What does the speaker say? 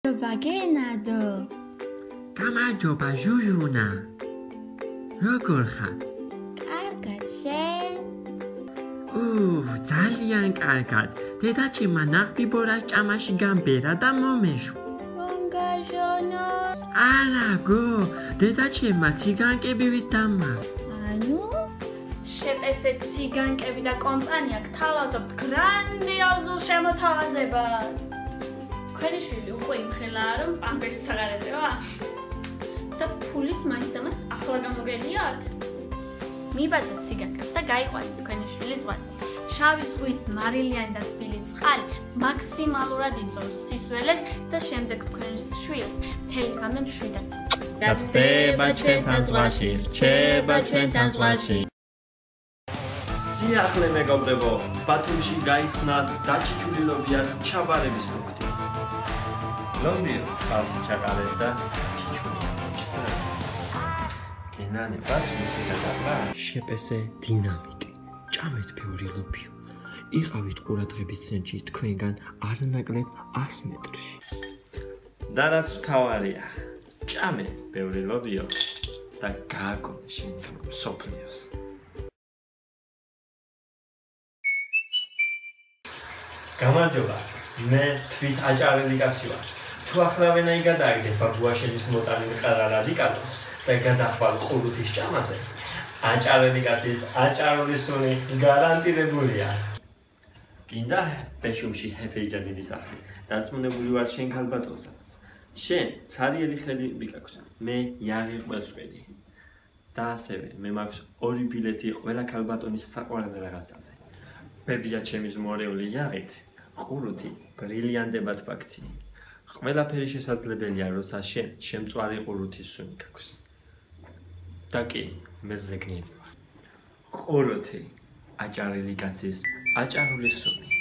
ვაგენადო. გამარჯობა ჟუჟუნა. როგორ ხარ? კარგად შენ? ძალიან კარგად. დედაჩემმა ნახბიბორას ჭამაში გამბერა და მომეშვა. მონგაჟონო. არა გო, დედაჩემმა ციგანკებივით დამა. ანუ შეპესე ციგანკები და კომპანია გთავაზობთ გრანდიოზულ შემოთავაზებას. Քանի შვილი უკვე იმხელა რომ პამპერსს აღარ ეტევა და ფულით მაინც-ამაც ახლა გამოგელიათ. მიბაძეთ ციგანკებს და გაიყვანეთ თქვენი შვილის ზღვაზე. შავი ზღვის მარილიანი და თბილი წყალი მაქსიმალურად იწვევს სისველეს და შემდეგ თქვენს შვილს მთელი ღამე მშვიდად გახდება ჩვენთან ზღვაში, რჩება ჩვენთან ზღვაში. სიახლე მეგობრებო, ბათუმში გაიხსნა დაჩიჩული ლობიას ჩაბარების პუნქტი. ლობიო წყალში ჩაყარეთ და ჩიჩული აღმოჩნდა. გენანი ბათუმში გადაყრა. შეპესე დინამიტი. ჭამეთ ბევრი ლობიო. იყავით ყურადღების ცენტრში თქვენგან არანაკლებ 100 მეტრში. და რაც მთავარია, ჭამე ბევრი ლობიო და გააგონე შენი ხმა მსოფლიოს. გამარჯობა, მე თვით აჭარელი კაცი ვარ. თუ ახლა გადააგდებ ბაბუაშენის მოტანილ ყარა რადიკალოს და გადახვალ ყურუთის ჭამაზე, აჭარელი კაცის აჭარული სუნი გარანტირებულია. გინდა პეშუმში ჰეფეიჯა დიდი სახლი, დარწმუნებული ვარ შენ ქალბატონსაც. შენ ცარიელი ხელი მიგაქვს, მე იაღი ყველწვენი. და ასევე მე მაქვს 2 ბილეთი ყველა ქალბატონის საყვარელ რაღაცაზე. ბებია ჩემის მორეული იაღით, ყურუთი ბრილიანტებად ვაქცინი. ყველაფერი შესაძლებელია, როცა შენ შემწვარი ყურუთის სუნი გაქვს. და კი, მე ზეგნილი ვარ. ყურუთი აჭარელი კაცის აჭარული სუნი.